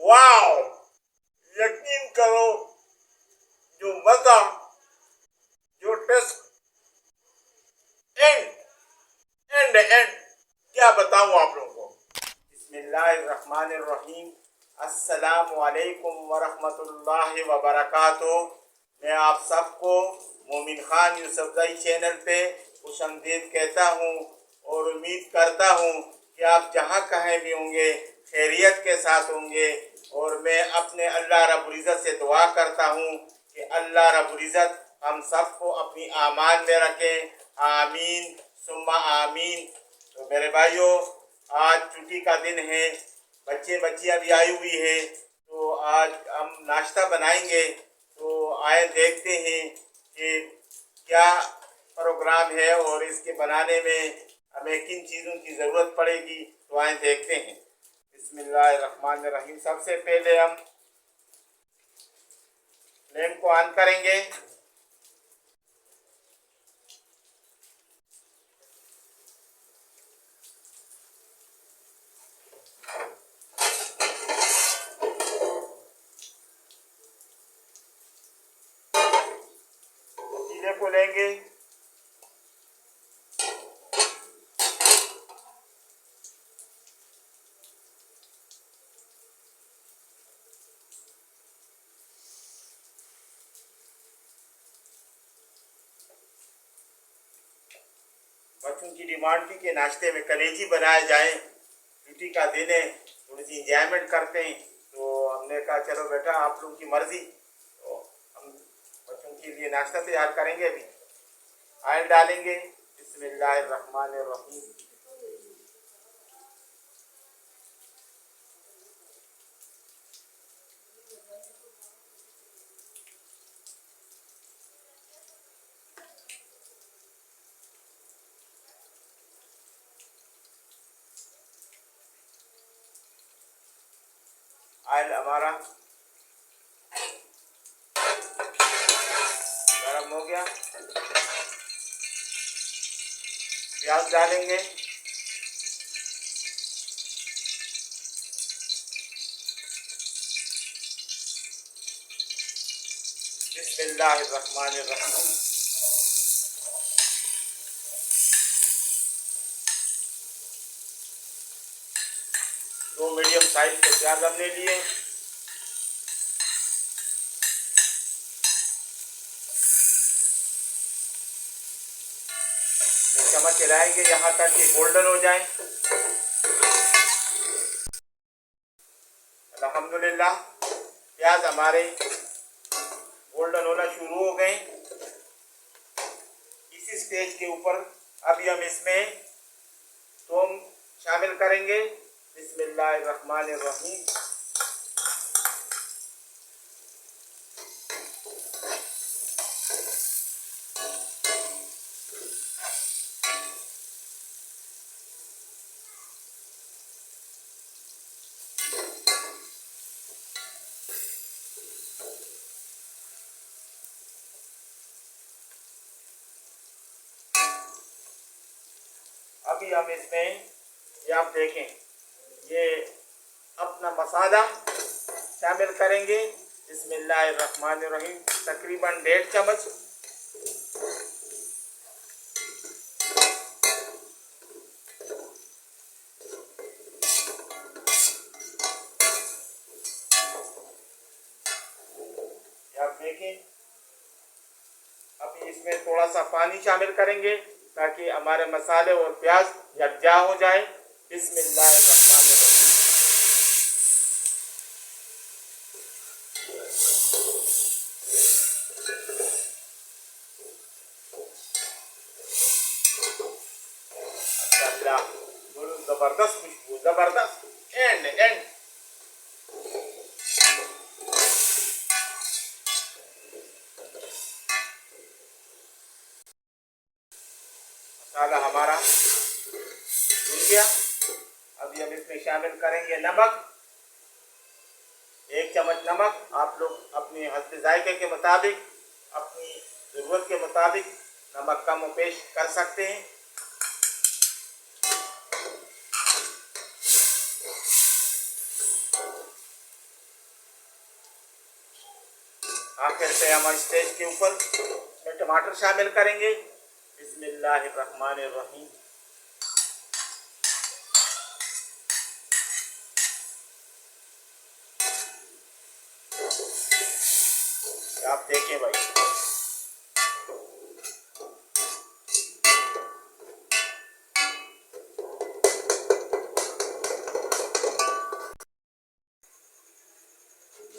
Wow, यकीन करो, जो मजा, जो टेस्ट, एंड एंड एंड क्या बताऊं आप लोगों को। बिस्मिल्लाहिर्रहमानिर्रहीम। अस्सलामु अलैकुम वरहमतुल्लाहि वबरकातुहू। मैं आप सबको मोमिन खान यूसुफजई चैनल पे खुशामदीद कहता हूँ और उम्मीद करता हूँ कि आप जहाँ कहीं भी होंगे खैरियत के साथ होंगे। और मैं अपने अल्लाह रब्बुल इज़्ज़त से दुआ करता हूँ कि अल्लाह रब्बुल इज़्ज़त हम सबको अपनी आमान में रखें। आमीन सुम्मा आमीन। तो मेरे भाइयों, आज छुट्टी का दिन है, बच्चे बच्चियाँ भी आई हुई है, तो आज हम नाश्ता बनाएंगे। तो आए देखते हैं कि क्या प्रोग्राम है और इसके बनाने में हमें किन चीज़ों की ज़रूरत पड़ेगी। तो आए देखते हैं। बिस्मिल्लाहिर्रहमानिर्रहीम। सबसे पहले हम लैंप को ऑन करेंगे। पतीले को लेंगे, बच्चों की डिमांड थी कि नाश्ते में कलेजी बनाए जाए, छुट्टी का दिन है, थोड़ी सी इंजॉयमेंट करते हैं। तो हमने कहा चलो बेटा आप लोगों की मर्जी। तो हम बच्चों के लिए नाश्ता तैयार करेंगे। अभी ऑयल डालेंगे। बिस्मिल्लाहिर्रहमानिर्रहीम। ऑयल हमारा गर्म हो गया। प्याज डालेंगे। बिस्मिल्लाहिर्रहमानिर्रहीम। दो मीडियम साइज के प्याज हमने लिए। चम्मच हिलाएंगे यहाँ तक कि गोल्डन हो जाए। अल्हम्दुलिल्लाह प्याज हमारे गोल्डन होना शुरू हो गए। इसी स्टेज के ऊपर अभी हम इसमें थूम शामिल करेंगे। बिस्मिल्लाहिर्रहमानिर्रहीम। अभी हम इसमें ये आप देखें, ये अपना मसाला शामिल करेंगे। बिस्मिल्लाहिर्रहमानिर्रहीम। तकरीबन 1.5 चम्मच। आप देखें, अभी इसमें थोड़ा सा पानी शामिल करेंगे ताकि हमारे मसाले और प्याज यकजा हो जाए। बिस्मिल्लाहिर्रहमानिर्रहीम। जबरदस्त खुशबू, जबरदस्त। एंड एंड मसाला हमारा भुन गया। अभी हम इसमें शामिल करेंगे नमक। 1 चम्मच नमक। आप लोग अपनी हस्ब जायके के मुताबिक, अपनी ज़रूरत के मुताबिक नमक कम और पेश कर सकते हैं। आखिर पे हम स्टेज के ऊपर में टमाटर शामिल करेंगे। बिस्मिल्लाहिर्रहमानिर्रहीम। आप देखें भाई,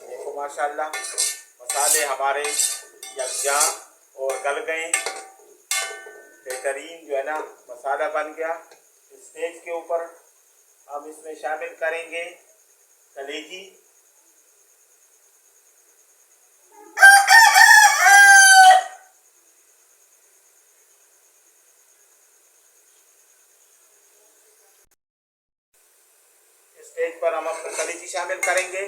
देखो माशाल्लाह मसाले हमारे यकजा और गल गए। बेहतरीन जो है ना मसाला बन गया। स्टेज के ऊपर हम इसमें शामिल करेंगे कलेजी। स्टेज पर हम अपनी कलेजी शामिल करेंगे।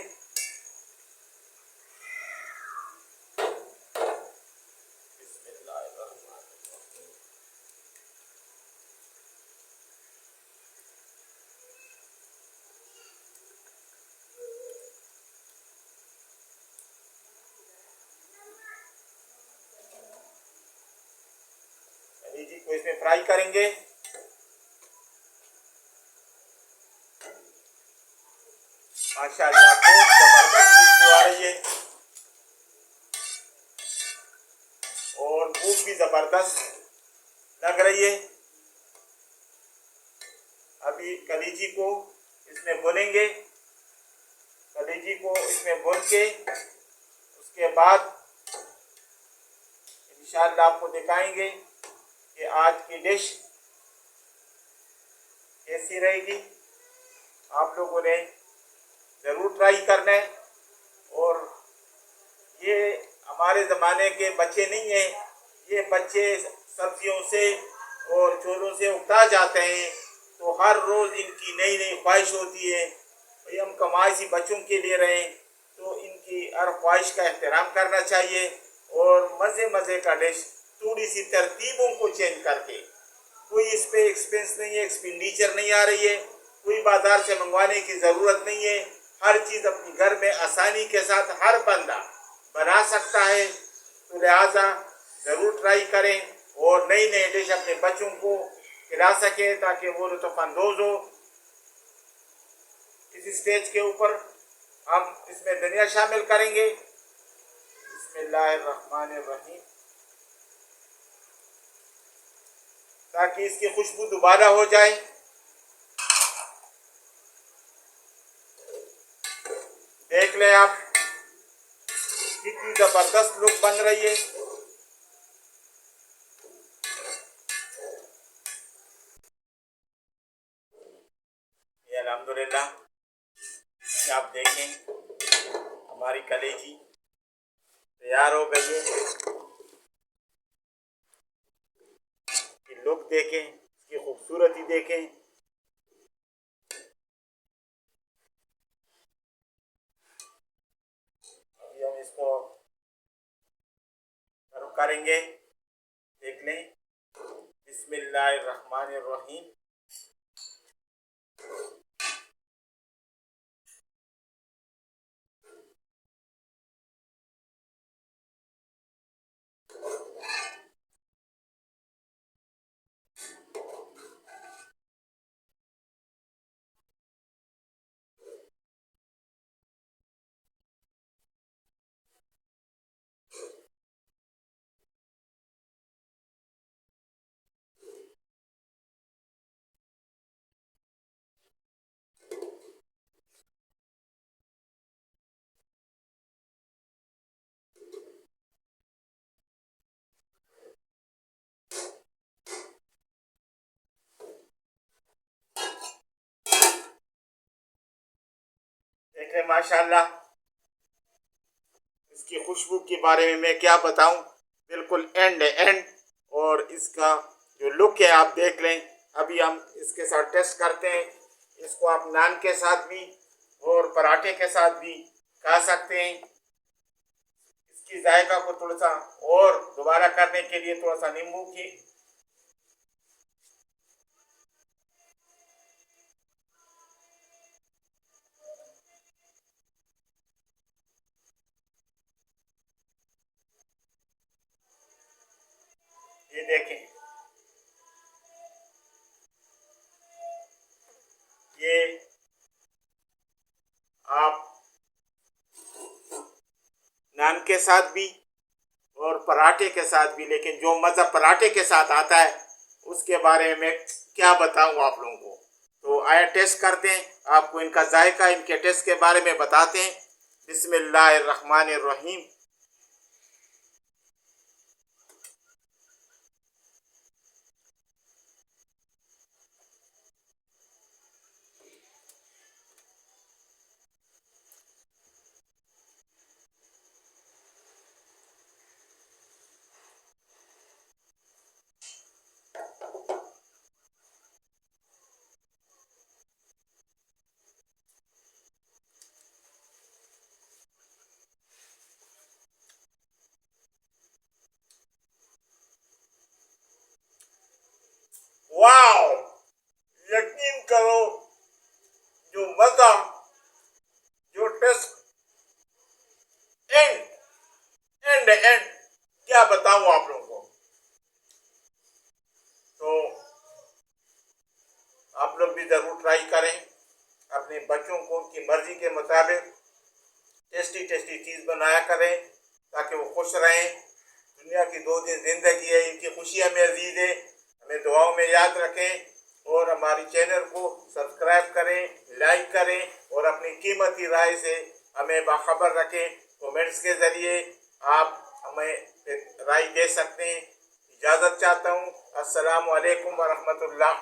कलेजी को इसमें फ्राई करेंगे। माशाल्लाह बहुत जबरदस्त खुशबू आ रही है और भूख भी जबरदस्त लग रही है। अभी कलेजी को इसमें भूनेंगे। कलेजी को इसमें भून के उसके बाद इंशाअल्लाह आपको दिखाएंगे कि आज की डिश कैसी रहेगी। आप लोगों ने ज़रूर ट्राई करना है। और ये हमारे ज़माने के बच्चे नहीं हैं, ये बच्चे सब्जियों से और छोलों से उगता जाते हैं, तो हर रोज़ इनकी नई नई ख्वाहिश होती है। भाई हम कमाई सी बच्चों के लिए रहें, तो इनकी हर ख्वाहिश का एहतराम करना चाहिए। और मज़े मज़े का डिश थोड़ी सी तरतीबों को चेंज करके, कोई इस पर एक्सपेंस नहीं है, एक्सपेंडिचर नहीं आ रही है, कोई बाज़ार से मंगवाने की ज़रूरत नहीं है। हर चीज़ अपनी घर में आसानी के साथ हर बंदा बना सकता है। तो लिहाजा ज़रूर ट्राई करें और नई नई डिश अपने बच्चों को खिला सके ताकि वो लुत्फ़अंदोज़ हो। इस स्टेज के ऊपर हम इसमें धनिया शामिल करेंगे। बिस्मिल्लाहिर्रहमानिर्रहीम, ताकि इसकी खुशबू दोबारा हो जाए। देख लें आप कितनी जबरदस्त लुक बन रही है। ये अल्हम्दुलिल्लाह आप देखें हमारी कलेजी तैयार हो गई है। इसकी लुक देखें, इसकी खूबसूरती देखें। अभी हम इसको सर्व करेंगे। देख लें। बिस्मिल्लाहिर्रहमानिर्रहीम। देख लें माशाल्लाह, इसकी खुशबू के बारे में मैं क्या बताऊं, बिल्कुल एंड एंड। और इसका जो लुक है आप देख लें। अभी हम इसके साथ टेस्ट करते हैं। इसको आप नान के साथ भी और पराठे के साथ भी खा सकते हैं। इसकी जायका को थोड़ा सा और दोबारा करने के लिए थोड़ा सा नींबू की देखें, ये आप नान के साथ भी और पराठे के साथ भी, लेकिन जो मज़ा पराठे के साथ आता है उसके बारे में क्या बताऊं आप लोगों को। तो आया टेस्ट करते हैं, आपको इनका जायका, इनके टेस्ट के बारे में बताते हैं। बिस्मिल्लाहिर्रहमानिर्रहीम। वाओ, यकीन करो, जो मजा, जो टेस्ट, एंड एंड एंड क्या बताऊं आप लोगों को। तो आप लोग भी जरूर ट्राई करें, अपने बच्चों को उनकी मर्जी के मुताबिक टेस्टी टेस्टी चीज़ बनाया करें ताकि वो खुश रहें। दुनिया की 2 दिन जिंदगी है, इनकी खुशियाँ में अजीज है। हमें दुआओं में याद रखें और हमारी चैनल को सब्सक्राइब करें, लाइक करें और अपनी कीमती राय से हमें बाखबर रखें। कमेंट्स के ज़रिए आप हमें राय दे सकते हैं। इजाज़त चाहता हूँ। अस्सलामु अलैकुम व रहमतुल्लाह।